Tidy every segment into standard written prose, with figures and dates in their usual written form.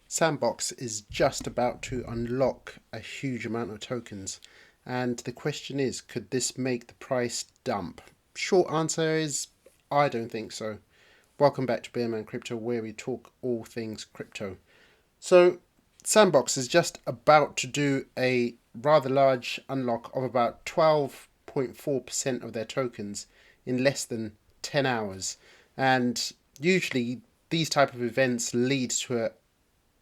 Sandbox is just about to unlock a huge amount of tokens, and the question is, could this make the price dump? Short answer is, I don't think so. Welcome back to Bearman Crypto, where we talk all things crypto. So, Sandbox is just about to do a rather large unlock of about 12.4% of their tokens in less than 10 hours. And usually, these type of events lead to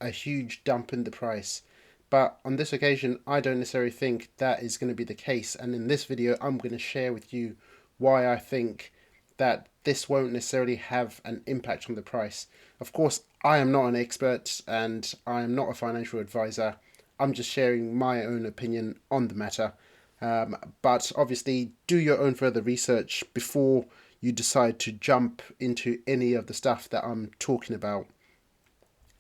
a huge dump in the price. But on this occasion, I don't necessarily think that is going to be the case. And in this video, I'm going to share with you why I think that this won't necessarily have an impact on the price. Of course, I am not an expert and I am not a financial advisor. I'm just sharing my own opinion on the matter. But obviously, do your own further research before you decide to jump into any of the stuff that I'm talking about.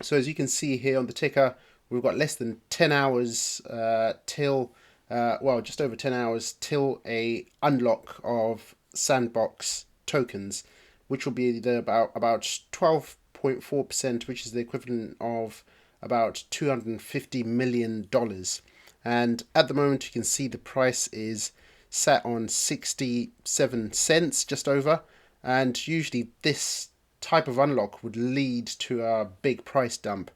So as you can see here on the ticker, we've got less than 10 hours till, just over 10 hours till a unlock of Sandbox tokens, which will be about 12.4%, which is the equivalent of about $250 million. And at the moment, you can see the price is set on 67 cents, just over. And usually this type of unlock would lead to a big price dump,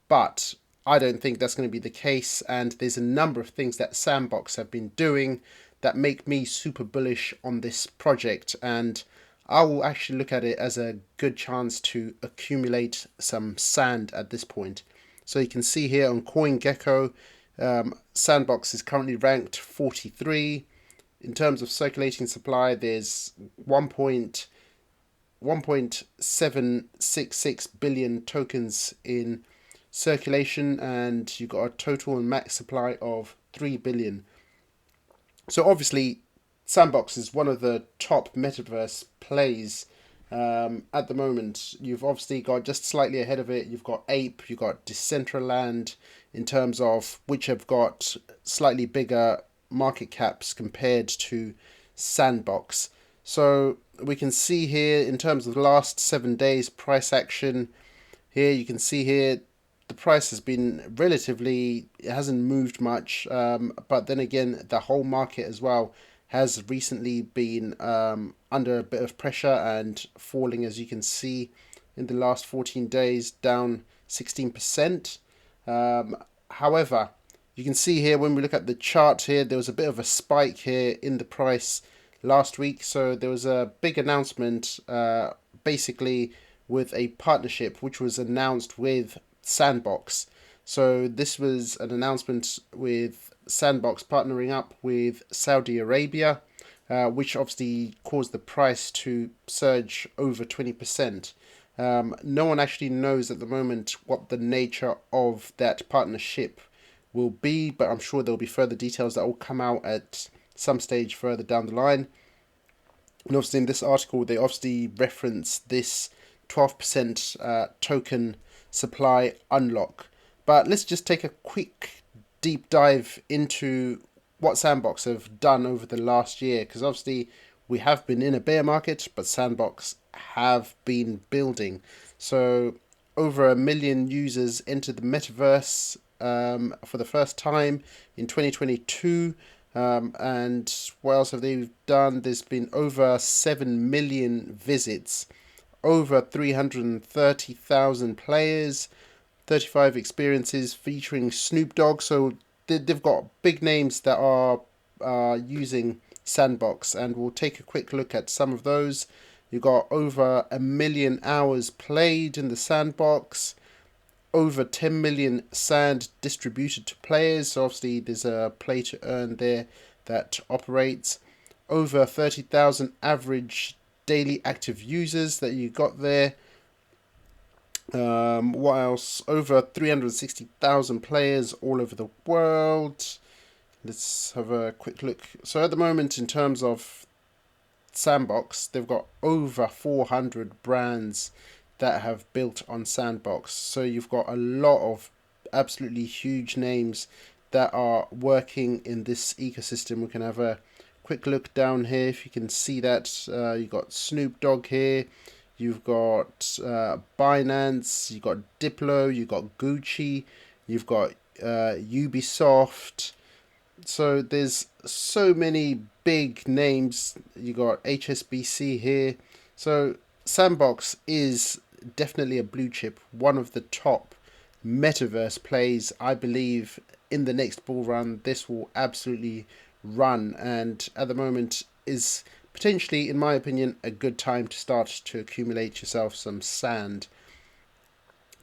but I don't think that's going to be the case. And there's a number of things that Sandbox have been doing that make me super bullish on this project, and I will actually look at it as a good chance to accumulate some sand at this point. So you can see here on CoinGecko, Sandbox is currently ranked 43. In terms of circulating supply, there's 1.766 billion tokens in circulation, and you've got a total and max supply of 3 billion. So obviously, Sandbox is one of the top metaverse plays at the moment. You've obviously got just slightly ahead of it, you've got Ape, you've got Decentraland, in terms of which have got slightly bigger market caps compared to Sandbox. So we can see here in terms of the last 7 days price action, here you can see here the price has been relatively, it hasn't moved much, but then again the whole market as well has recently been under a bit of pressure and falling, as you can see in the last 14 days, down 16%. However, you can see here when we look at the chart here, there was a bit of a spike here in the price last week. So there was a big announcement basically with a partnership which was announced with Sandbox. So this was an announcement with Sandbox partnering up with Saudi Arabia, which obviously caused the price to surge over 20%. No one actually knows at the moment what the nature of that partnership will be, but I'm sure there'll be further details that will come out at some stage further down the line. And obviously in this article, they obviously reference this 12% token supply unlock. But let's just take a quick deep dive into what Sandbox have done over the last year, because obviously we have been in a bear market, but Sandbox have been building. So over 1 million users entered the metaverse for the first time in 2022. And what else have they done? There's been over 7 million visits, over 330,000 players, 35 experiences featuring Snoop Dogg. So they've got big names that are using Sandbox, and we'll take a quick look at some of those. You've got over 1 million hours played in the Sandbox, over 10 million sand distributed to players. So obviously there's a play to earn there that operates. Over 30,000 average daily active users that you got there. What else? Over 360,000 players all over the world. Let's have a quick look. So at the moment, in terms of Sandbox, they've got over 400 brands that have built on Sandbox. So you've got a lot of absolutely huge names that are working in this ecosystem. We can have a quick look down here if you can see that. You've got Snoop Dogg here. you've got Binance, you've got Diplo, you've got Gucci, you've got Ubisoft. So there's so many big names. You got HSBC here. So Sandbox is definitely a blue chip, one of the top metaverse plays. I believe in the next bull run, this will absolutely run, and at the moment is potentially, in my opinion, a good time to start to accumulate yourself some sand.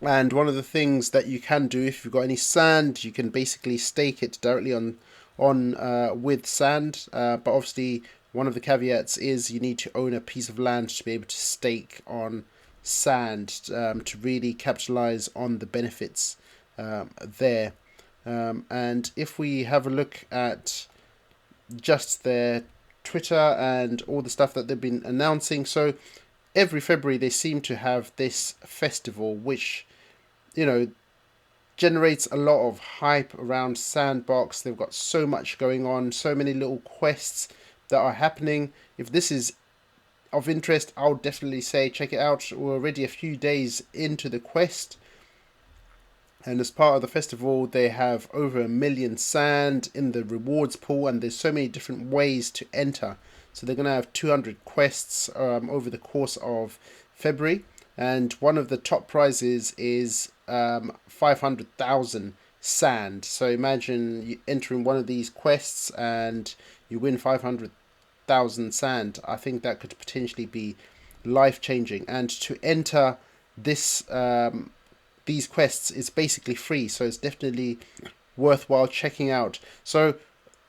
And one of the things that you can do, if you've got any sand, you can basically stake it directly on with sand. But obviously, one of the caveats is you need to own a piece of land to be able to stake on sand, to really capitalize on the benefits there. And if we have a look at just their Twitter and all the stuff that they've been announcing, so every February they seem to have this festival which, you know, generates a lot of hype around Sandbox. They've got so much going on, so many little quests that are happening. If this is of interest, I'll definitely say check it out. We're already a few days into the quest, and as part of the festival they have over 1 million sand in the rewards pool, and there's so many different ways to enter. So they're going to have 200 quests over the course of February, and one of the top prizes is 500,000 sand. So imagine you entering one of these quests and you win 500,000 sand. I think that could potentially be life changing. And to enter this these quests is basically free, so it's definitely worthwhile checking out. So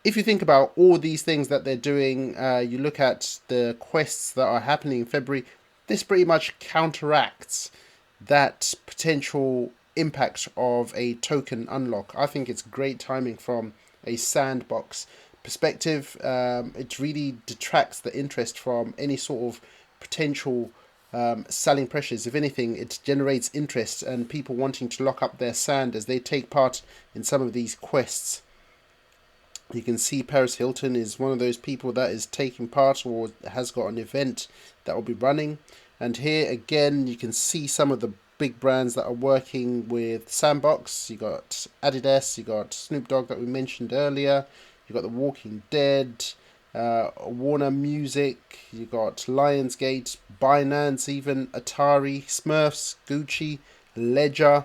if you think about all these things that they're doing, you look at the quests that are happening in February, this pretty much counteracts that potential impact of a token unlock. I think it's great timing from a Sandbox perspective. It really detracts the interest from any sort of potential selling pressures. If anything, it generates interest and people wanting to lock up their sand as they take part in some of these quests. You can see Paris Hilton is one of those people that is taking part or has got an event that will be running. And here again, you can see some of the big brands that are working with Sandbox. You got Adidas, you got Snoop Dogg that we mentioned earlier, you got The Walking Dead, Warner Music, you got Lionsgate, Binance, even Atari, Smurfs, Gucci, Ledger,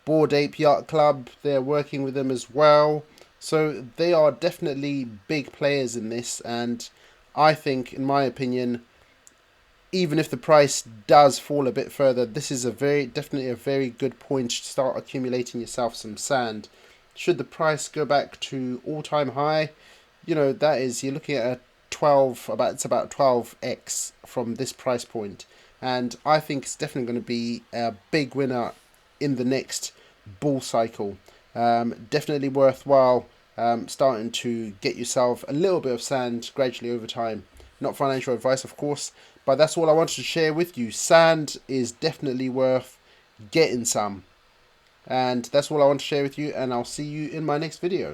Bored Ape Yacht Club. They're working with them as well. So they are definitely big players in this, and I think, in my opinion, even if the price does fall a bit further, this is definitely a very good point to start accumulating yourself some sand. Should the price go back to all-time high, you know, that is, you're looking at it's about 12x from this price point, and I think it's definitely going to be a big winner in the next bull cycle. Definitely worthwhile starting to get yourself a little bit of sand gradually over time. Not financial advice, of course, but that's all I wanted to share with you. Sand is definitely worth getting some. And that's all I want to share with you, and I'll see you in my next video.